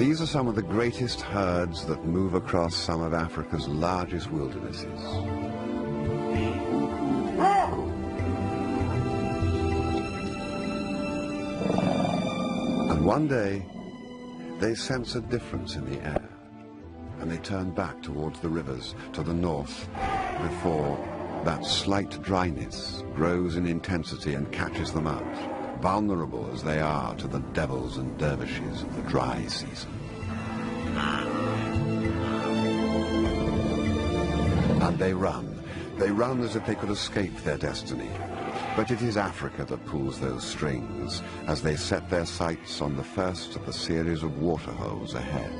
These are some of the greatest herds that move across some of Africa's largest wildernesses. And one day, they sense a difference in the air, and they turn back towards the rivers to the north before that slight dryness grows in intensity and catches them out, vulnerable as they are to the devils and dervishes of the dry season. And they run as if they could escape their destiny. But it is Africa that pulls those strings as they set their sights on the first of the series of waterholes ahead.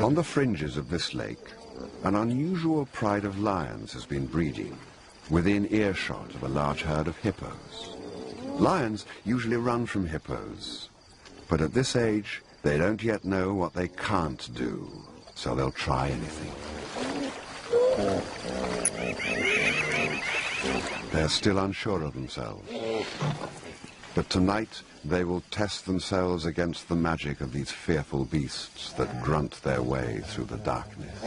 On the fringes of this lake, an unusual pride of lions has been breeding, within earshot of a large herd of hippos. Lions usually run from hippos, but at this age, they don't yet know what they can't do, so they'll try anything. They're still unsure of themselves. But tonight, they will test themselves against the magic of these fearful beasts that grunt their way through the darkness.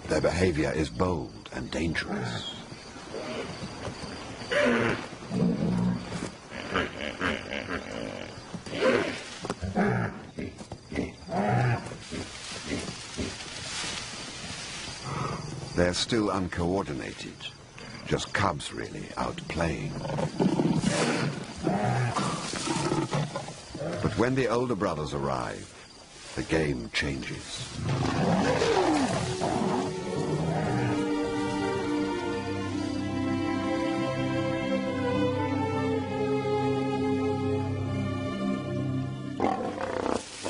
Their behavior is bold and dangerous. They're still uncoordinated, just cubs really, out playing. But when the older brothers arrive, the game changes.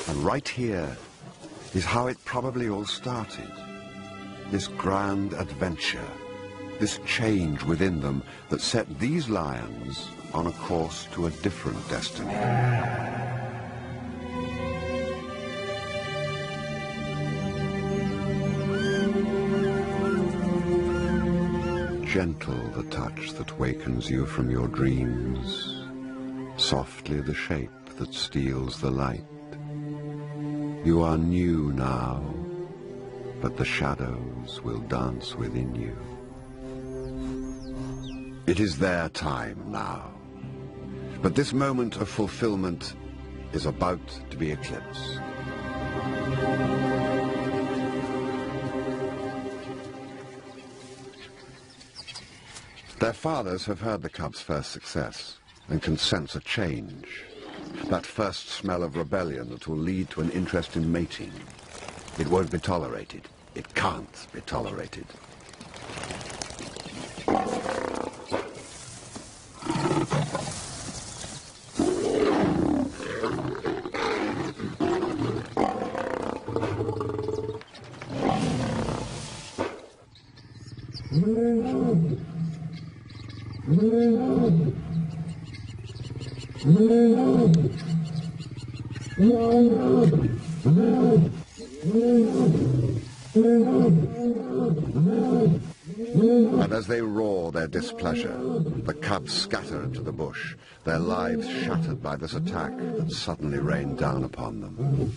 And right here is how it probably all started. This grand adventure, this change within them that set these lions on a course to a different destiny. Gentle the touch that wakens you from your dreams, softly the shape that steals the light. You are new now, but the shadows will dance within you. It is their time now, but this moment of fulfillment is about to be eclipsed. Their fathers have heard the cubs' first success and can sense a change. That first smell of rebellion that will lead to an interest in mating. It won't be tolerated. It can't be tolerated. And as they roar their displeasure, the cubs scatter into the bush, their lives shattered by this attack that suddenly rained down upon them.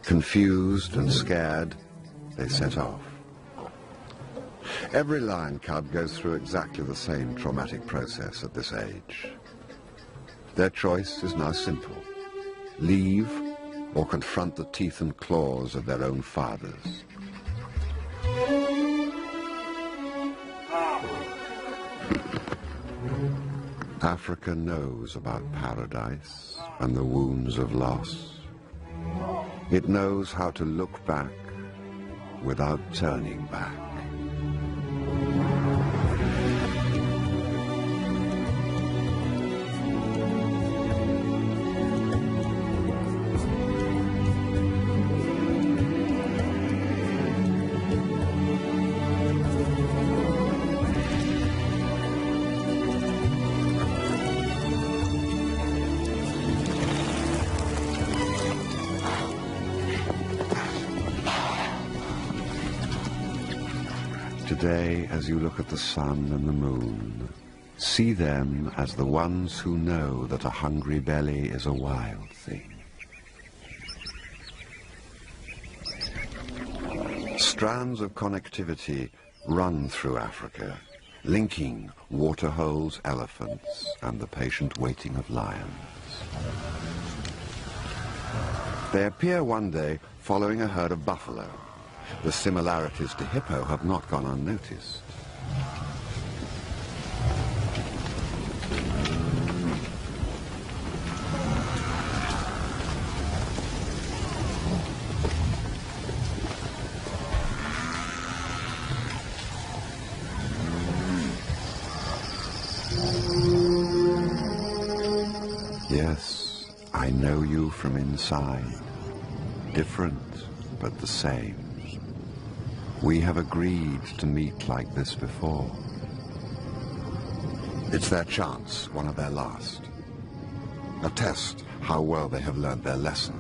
Confused and scared, they set off. Every lion cub goes through exactly the same traumatic process at this age. Their choice is now simple: leave or confront the teeth and claws of their own fathers. Africa knows about paradise and the wounds of loss. It knows how to look back without turning back. Today, as you look at the sun and the moon, see them as the ones who know that a hungry belly is a wild thing. Strands of connectivity run through Africa, linking waterholes, elephants, and the patient waiting of lions. They appear one day following a herd of buffalo. The similarities to hippo have not gone unnoticed. Yes, I know you from inside. Different, but the same. We have agreed to meet like this before. It's their chance, one of their last. A test how well they have learned their lessons.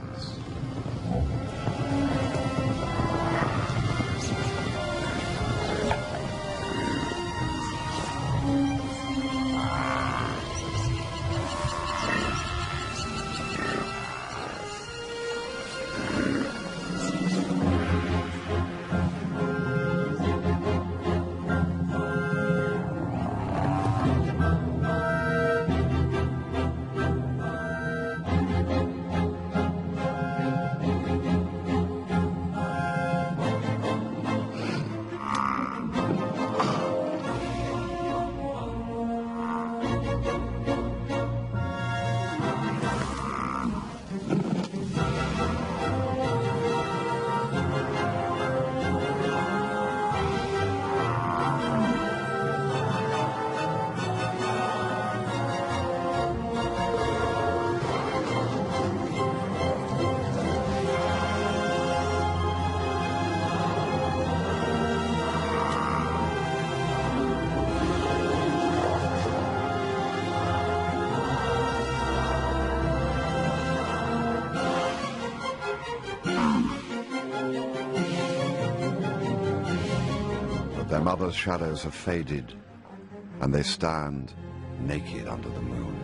Their mothers' shadows have faded, and they stand naked under the moon.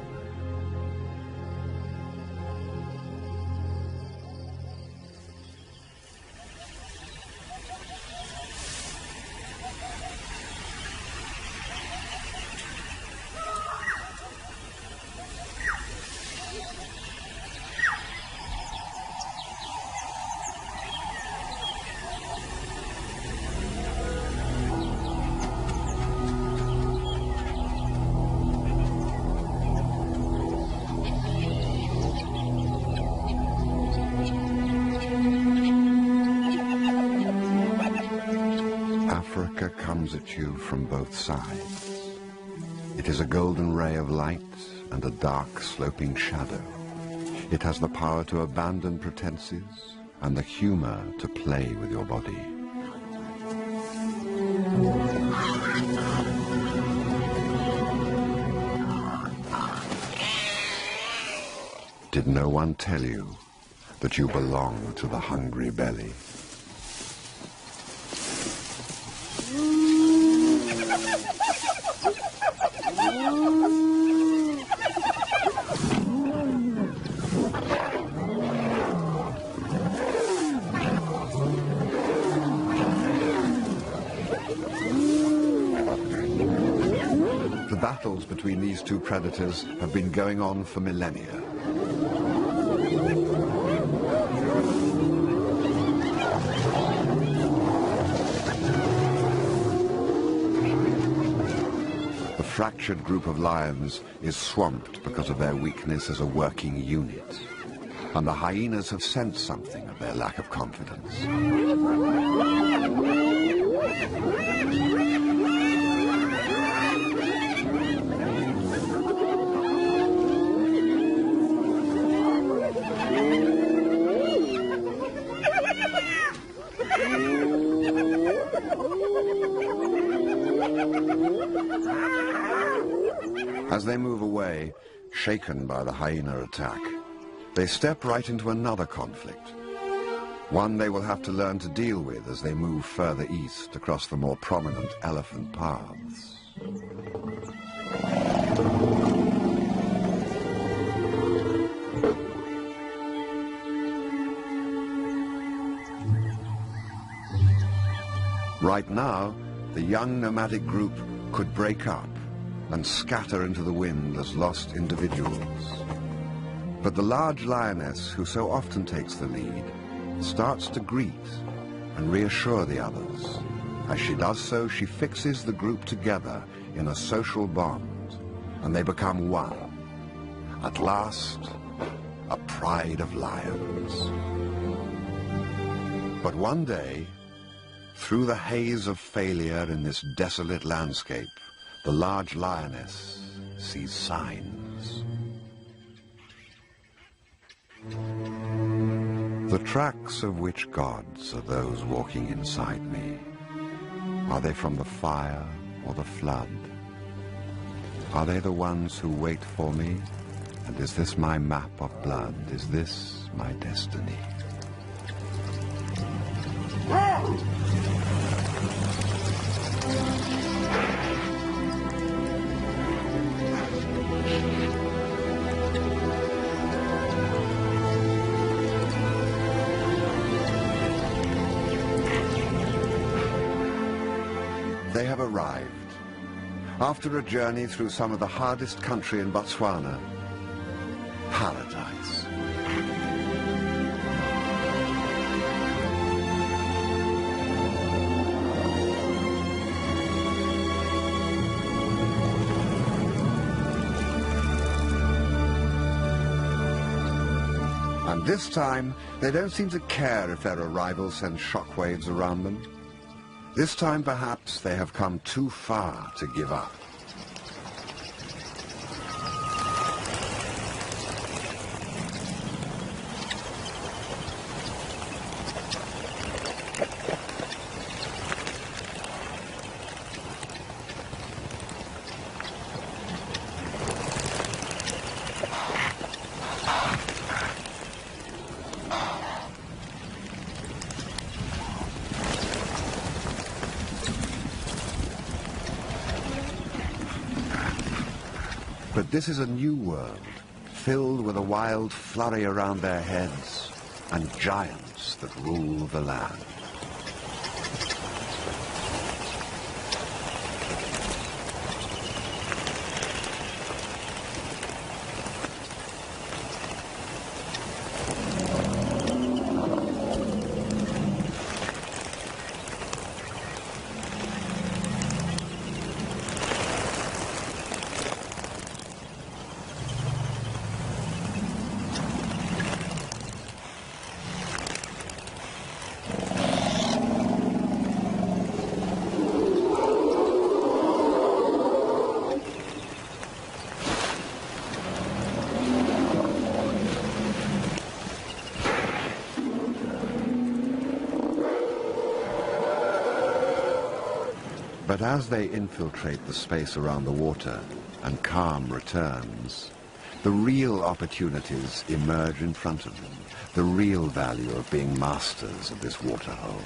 Africa comes at you from both sides. It is a golden ray of light and a dark sloping shadow. It has the power to abandon pretenses and the humor to play with your body. Did no one tell you that you belong to the hungry belly? The battles between these two predators have been going on for millennia. The fractured group of lions is swamped because of their weakness as a working unit. And the hyenas have sensed something of their lack of confidence. As they move away, shaken by the hyena attack, they step right into another conflict, one they will have to learn to deal with as they move further east across the more prominent elephant paths. Right now, the young nomadic group could break up and scatter into the wind as lost individuals. But the large lioness, who so often takes the lead, starts to greet and reassure the others. As she does so, she fixes the group together in a social bond, and they become one. At last, a pride of lions. But one day, through the haze of failure in this desolate landscape, the large lioness sees signs. The tracks of which gods are those walking inside me? Are they from the fire or the flood? Are they the ones who wait for me? And is this my map of blood? Is this my destiny? They have arrived. After a journey through some of the hardest country in Botswana, paradise. And this time, they don't seem to care if their arrival sends shockwaves around them. This time, perhaps, they have come too far to give up. But this is a new world, filled with a wild flurry around their heads and giants that rule the land. But as they infiltrate the space around the water and calm returns, the real opportunities emerge in front of them, the real value of being masters of this waterhole.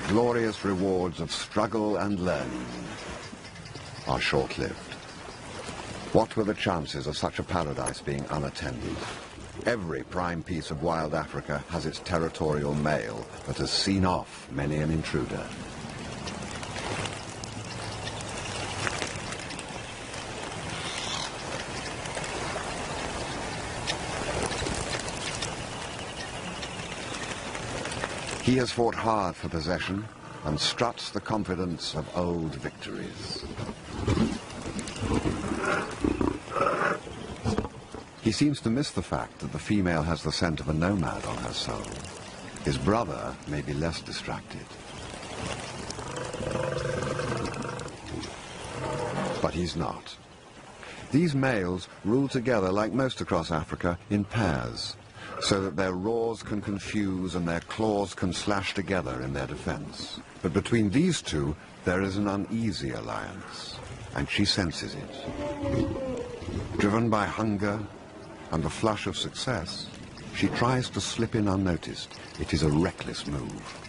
glorious rewards of struggle and learning are short-lived. What were the chances of such a paradise being unattended? Every prime piece of wild Africa has its territorial male that has seen off many an intruder. He has fought hard for possession and struts the confidence of old victories. He seems to miss the fact that the female has the scent of a nomad on her soul. His brother may be less distracted. But he's not. These males rule together, like most across Africa, in pairs, so that their roars can confuse and their claws can slash together in their defense. But between these two, there is an uneasy alliance, and she senses it. Driven by hunger and the flush of success, she tries to slip in unnoticed. It is a reckless move.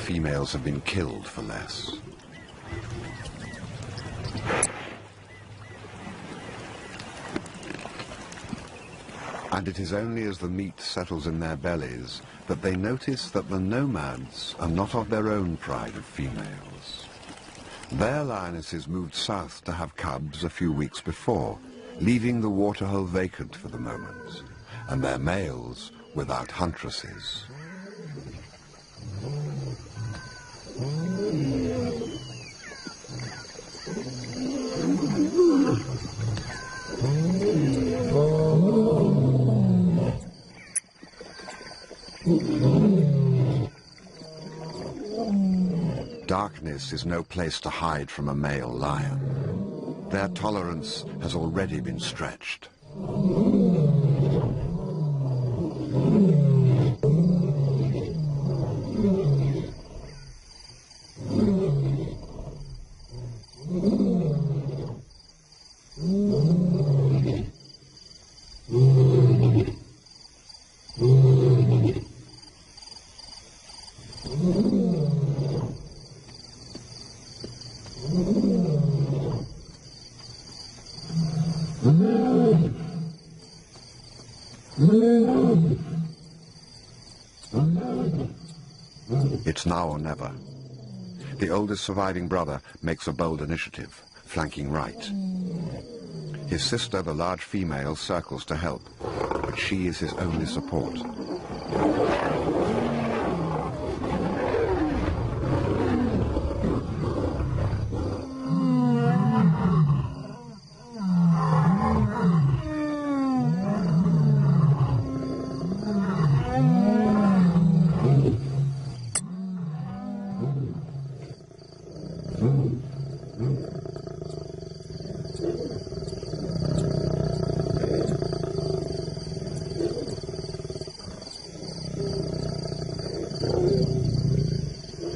Females have been killed for less. And it is only as the meat settles in their bellies that they notice that the nomads are not of their own pride of females. Their lionesses moved south to have cubs a few weeks before, leaving the waterhole vacant for the moment, and their males without huntresses. Darkness is no place to hide from a male lion. Their tolerance has already been stretched. It's now or never. The oldest surviving brother makes a bold initiative, flanking right. His sister, the large female, circles to help, but she is his only support.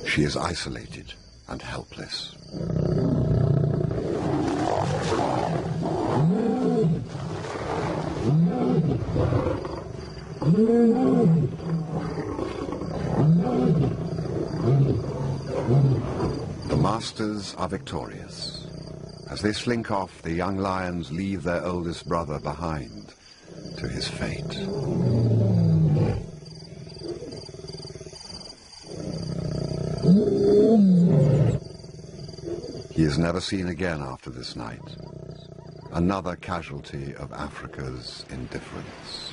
She is isolated and helpless. The masters are victorious. As they slink off, the young lions leave their oldest brother behind to his fate. He is never seen again after this night. Another casualty of Africa's indifference.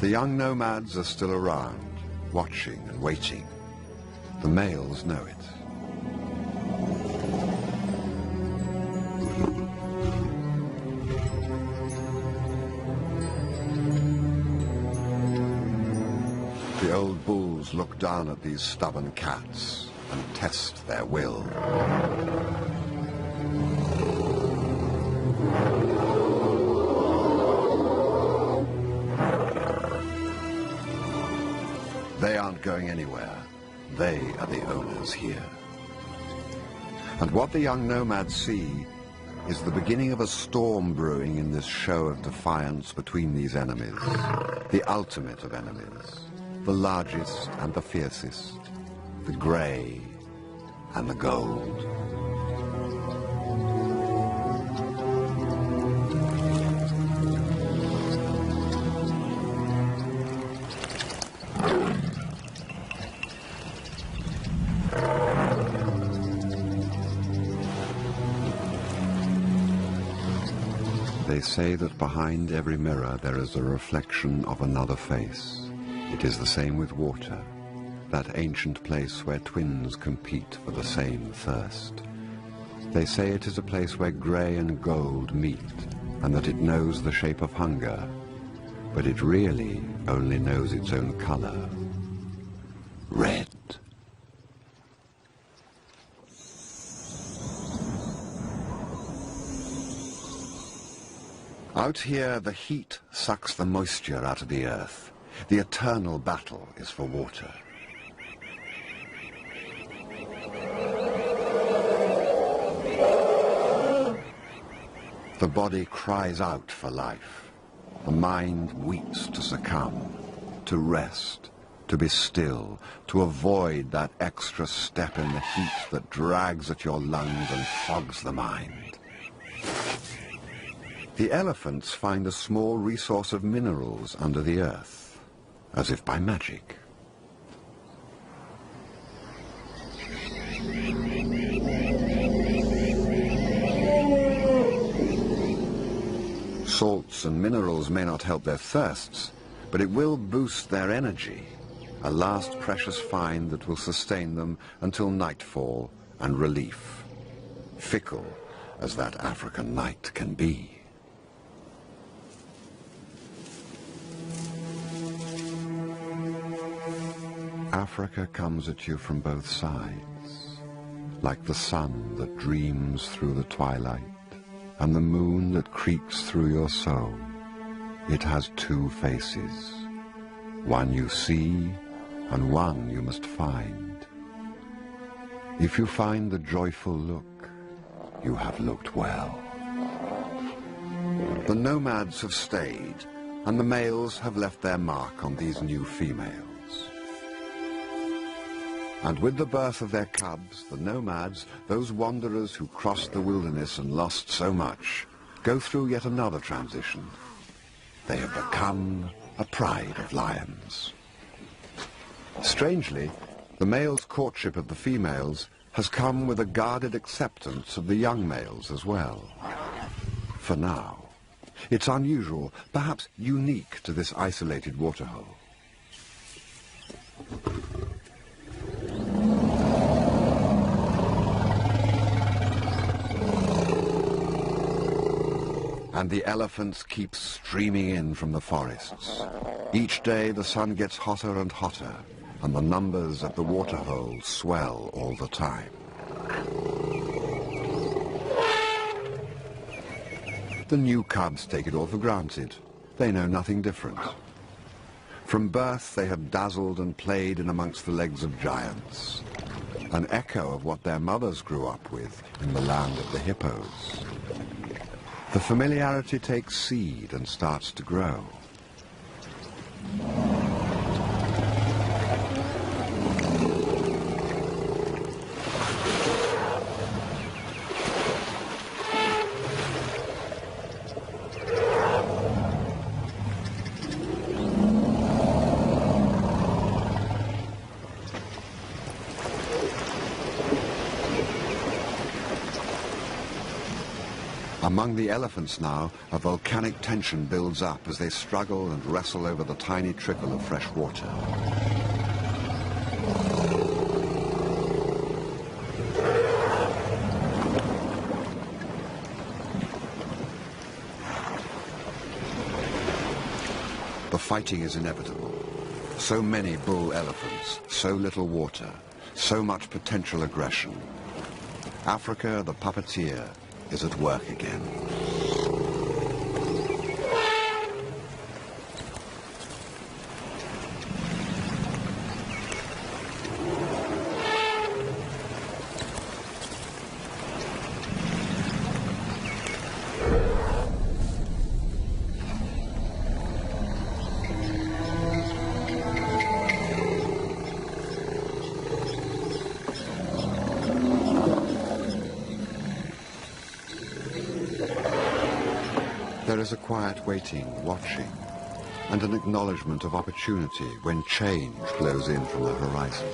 The young nomads are still around, watching and waiting. The males know it. The old bulls look down at these stubborn cats and test their will. They aren't going anywhere. They are the owners here. And what the young nomads see is the beginning of a storm brewing in this show of defiance between these enemies, the ultimate of enemies, the largest and the fiercest, the grey and the gold. They say that behind every mirror there is a reflection of another face. It is the same with water, that ancient place where twins compete for the same thirst. They say it is a place where grey and gold meet, and that it knows the shape of hunger, but it really only knows its own colour, red. Out here, the heat sucks the moisture out of the earth. The eternal battle is for water. The body cries out for life. The mind weeps to succumb, to rest, to be still, to avoid that extra step in the heat that drags at your lungs and fogs the mind. The elephants find a small resource of minerals under the earth, as if by magic. Salts and minerals may not help their thirsts, but it will boost their energy, a last precious find that will sustain them until nightfall and relief, fickle as that African night can be. Africa comes at you from both sides, like the sun that dreams through the twilight, and the moon that creeps through your soul. It has two faces, one you see and one you must find. If you find the joyful look, you have looked well. The nomads have stayed, and the males have left their mark on these new females. And with the birth of their cubs, the nomads, those wanderers who crossed the wilderness and lost so much, go through yet another transition. They have become a pride of lions. Strangely, the male's courtship of the females has come with a guarded acceptance of the young males as well. For now. It's unusual, perhaps unique to this isolated waterhole. And the elephants keep streaming in from the forests. Each day the sun gets hotter and hotter, and the numbers at the waterhole swell all the time. The new cubs take it all for granted. They know nothing different. From birth they have dazzled and played in amongst the legs of giants, an echo of what their mothers grew up with in the land of the hippos. The familiarity takes seed and starts to grow. Among the elephants now, a volcanic tension builds up as they struggle and wrestle over the tiny trickle of fresh water. The fighting is inevitable. So many bull elephants, so little water, so much potential aggression. Africa, the puppeteer, is at work again. There is a quiet waiting, watching, and an acknowledgement of opportunity when change flows in from the horizon.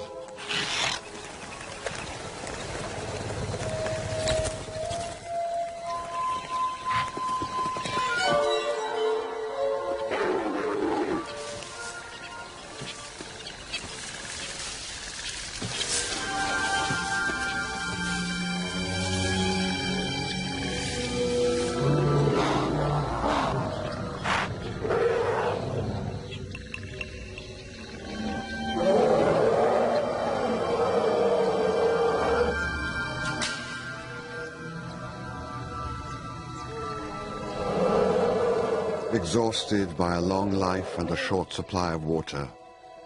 Exhausted by a long life and a short supply of water,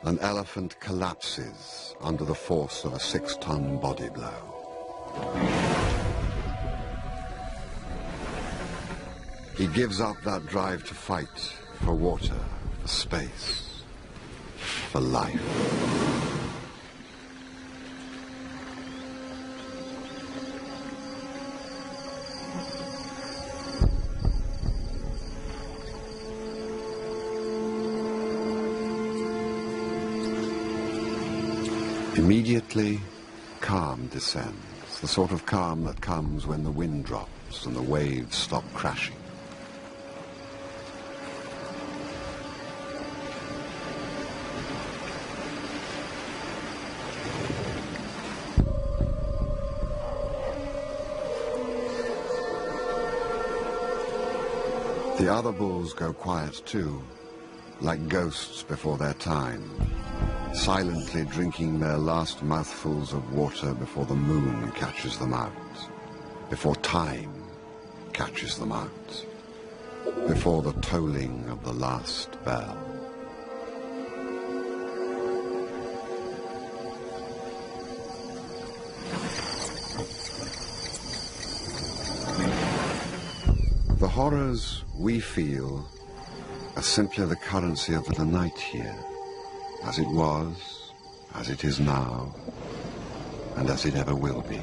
an elephant collapses under the force of a 6-ton body blow. He gives up that drive to fight for water, for space, for life. Immediately, calm descends, the sort of calm that comes when the wind drops and the waves stop crashing. The other bulls go quiet too, like ghosts before their time, silently drinking their last mouthfuls of water before the moon catches them out, before time catches them out, before the tolling of the last bell. The horrors we feel are simply the currency of the night here, as it was, as it is now, and as it ever will be.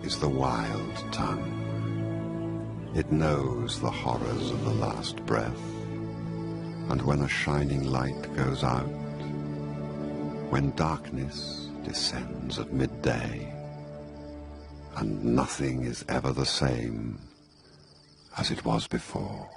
Is the wild tongue. It knows the horrors of the last breath, and when a shining light goes out, when darkness descends at midday, and nothing is ever the same as it was before.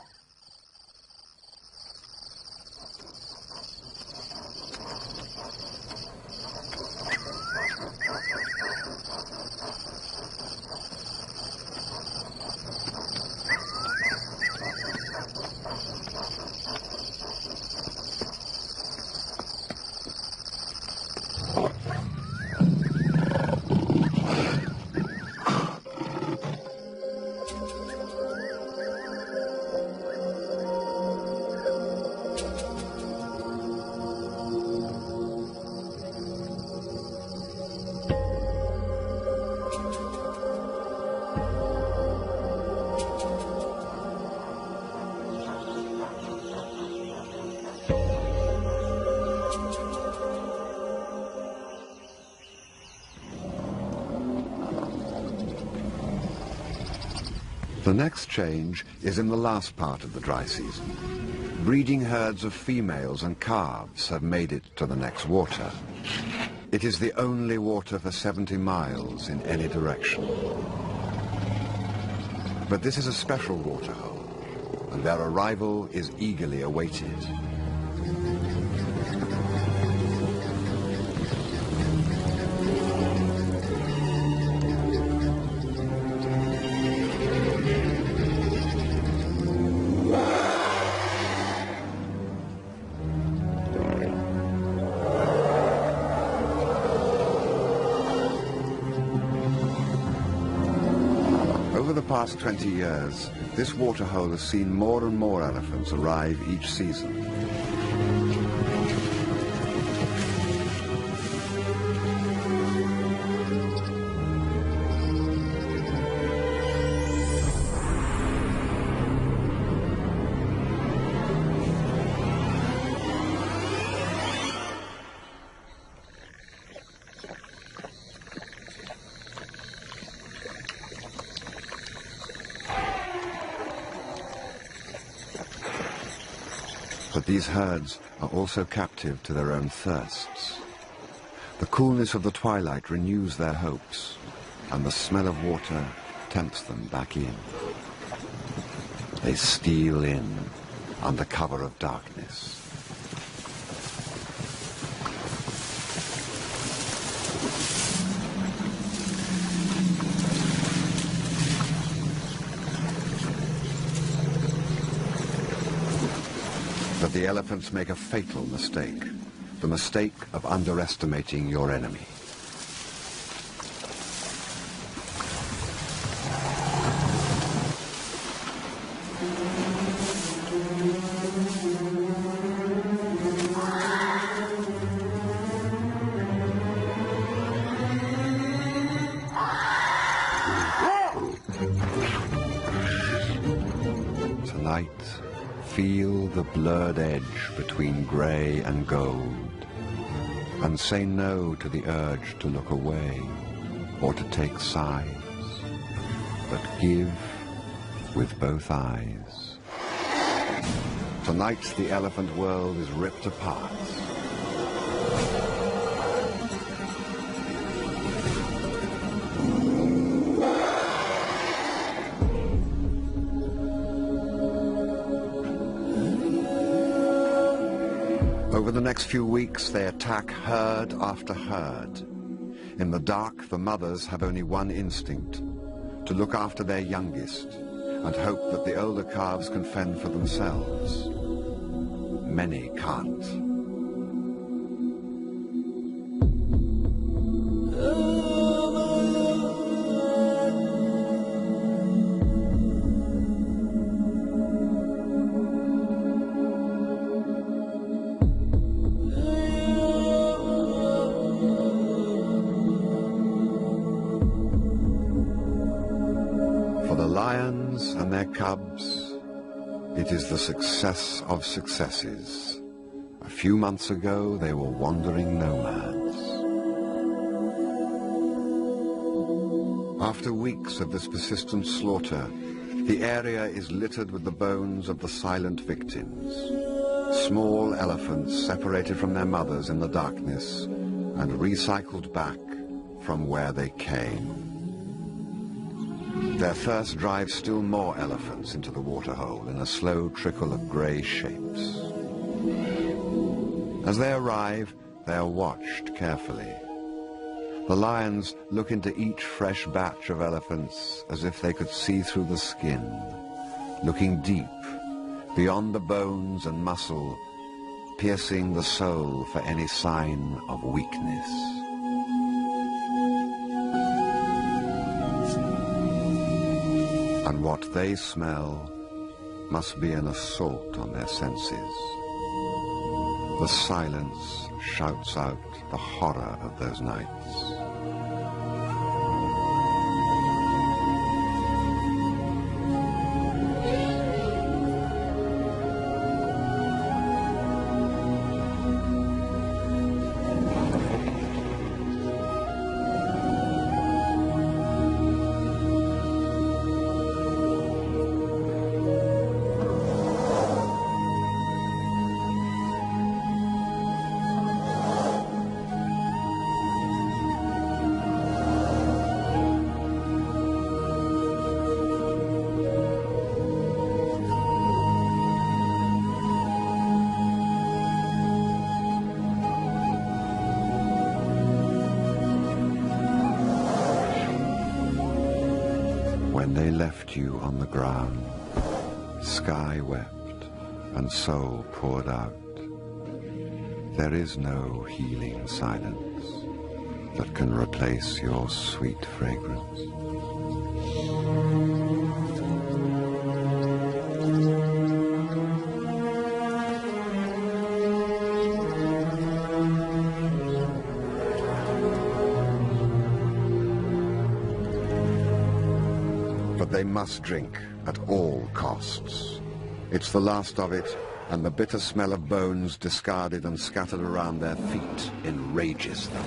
The next change is in the last part of the dry season. Breeding herds of females and calves have made it to the next water. It is the only water for 70 miles in any direction. But this is a special waterhole, and their arrival is eagerly awaited. Over the past 20 years, this waterhole has seen more and more elephants arrive each season. But these herds are also captive to their own thirsts. The coolness of the twilight renews their hopes, and the smell of water tempts them back in. They steal in under cover of darkness. But the elephants make a fatal mistake, the mistake of underestimating your enemy. Tonight, feel the blurred edge between grey and gold, and say no to the urge to look away or to take sides, but give with both eyes. Tonight the elephant world is ripped apart. Over the next few weeks, they attack herd after herd. In the dark, the mothers have only one instinct: to look after their youngest and hope that the older calves can fend for themselves. Many can't. Lions and their cubs, it is the success of successes. A few months ago, they were wandering nomads. After weeks of this persistent slaughter, the area is littered with the bones of the silent victims. Small elephants separated from their mothers in the darkness and recycled back from where they came. Their thirst drives still more elephants into the waterhole in a slow trickle of grey shapes. As they arrive, they are watched carefully. The lions look into each fresh batch of elephants as if they could see through the skin, looking deep, beyond the bones and muscle, piercing the soul for any sign of weakness. And what they smell must be an assault on their senses. The silence shouts out the horror of those nights. When they left you on the ground, sky wept and soul poured out. There is no healing silence that can replace your sweet fragrance. But they must drink at all costs. It's the last of it, and the bitter smell of bones discarded and scattered around their feet enrages them.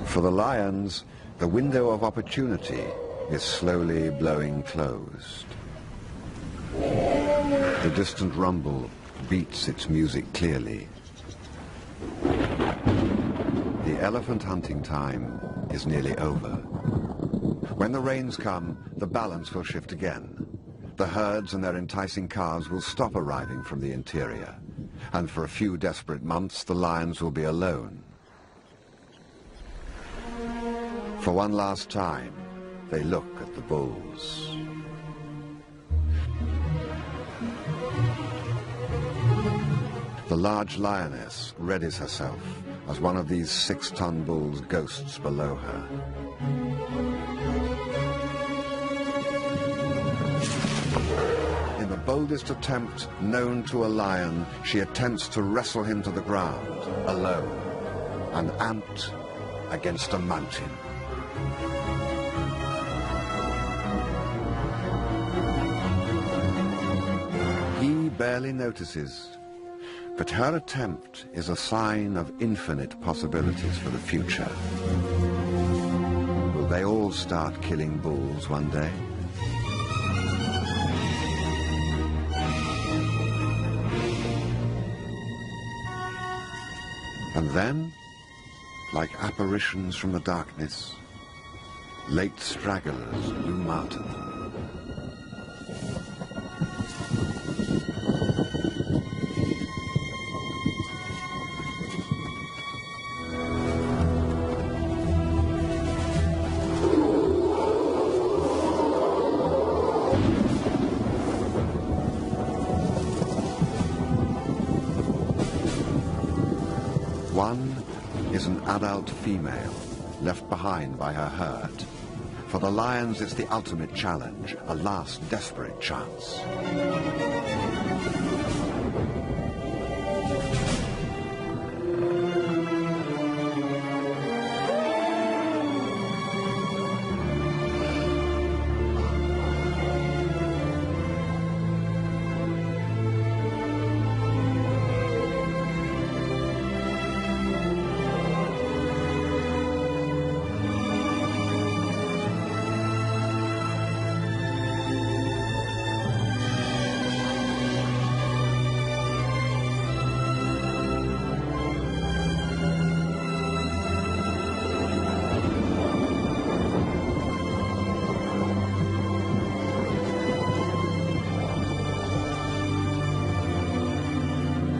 For the lions, the window of opportunity is slowly blowing closed. The distant rumble beats its music clearly. the elephant hunting time is nearly over. When the rains come, the balance will shift again. The herds and their enticing calves will stop arriving from the interior, and for a few desperate months the lions will be alone. For one last time, they look at the bulls. The large lioness readies herself as one of these 6-ton bulls ghosts below her. In the boldest attempt known to a lion, she attempts to wrestle him to the ground, alone, an ant against a mountain. He barely notices, but her attempt is a sign of infinite possibilities for the future. Will they all start killing bulls one day? And then, like apparitions from the darkness, late stragglers loom out of them. One is an adult female left behind by her herd. For the lions, it's the ultimate challenge, a last desperate chance.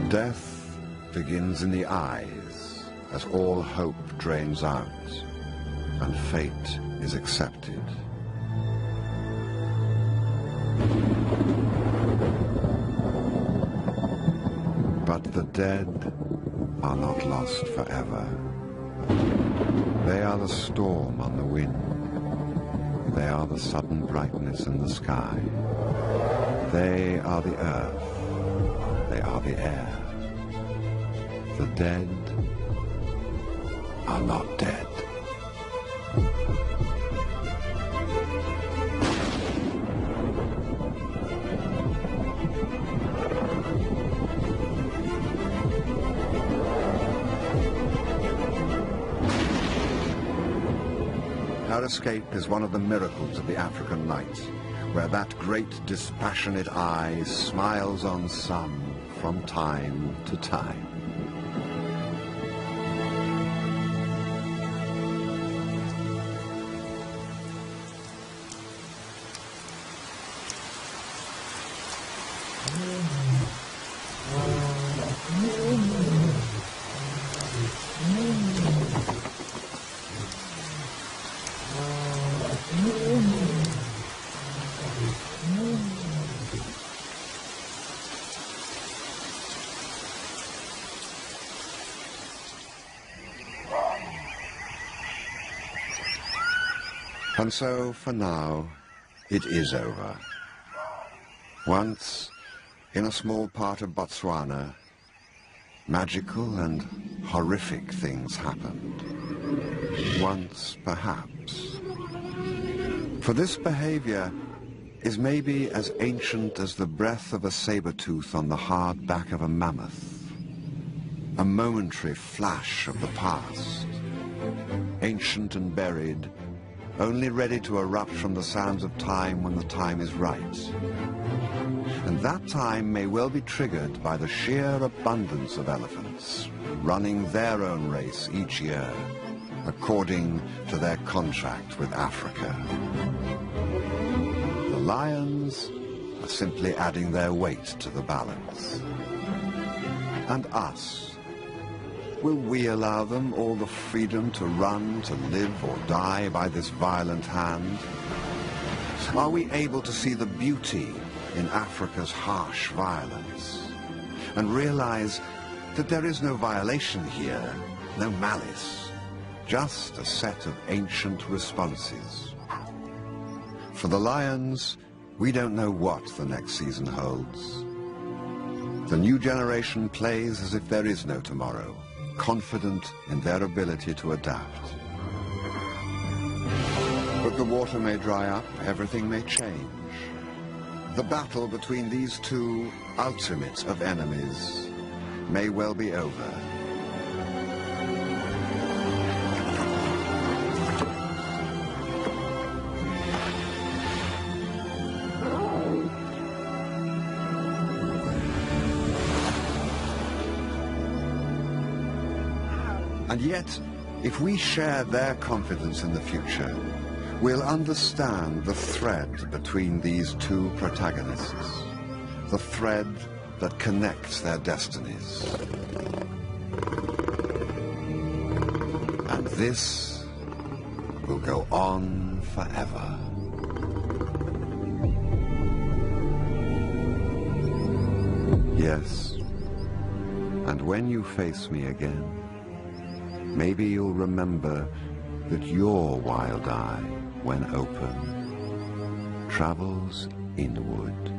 Death begins in the eyes as all hope drains out and fate is accepted. But the dead are not lost forever. They are the storm on the wind. They are the sudden brightness in the sky. They are the earth. They are the air. The dead are not dead. Our escape is one of the miracles of the African night, where that great dispassionate eye smiles on some from time to time. And so, for now, it is over. Once, in a small part of Botswana, magical and horrific things happened. Once, perhaps. For this behavior is maybe as ancient as the breath of a saber-tooth on the hard back of a mammoth. A momentary flash of the past, ancient and buried, only ready to erupt from the sands of time when the time is right. And that time may well be triggered by the sheer abundance of elephants, running their own race each year, according to their contract with Africa. The lions are simply adding their weight to the balance. And us, will we allow them all the freedom to run, to live or die by this violent hand? Are we able to see the beauty in Africa's harsh violence and realize that there is no violation here, no malice, just a set of ancient responses? For the lions, we don't know what the next season holds. The new generation plays as if there is no tomorrow, confident in their ability to adapt. But the water may dry up, everything may change. The battle between these two ultimate of enemies may well be over. And yet, if we share their confidence in the future, we'll understand the thread between these two protagonists, the thread that connects their destinies. And this will go on forever. Yes, and when you face me again, maybe you'll remember that your wild eye, when open, travels inward.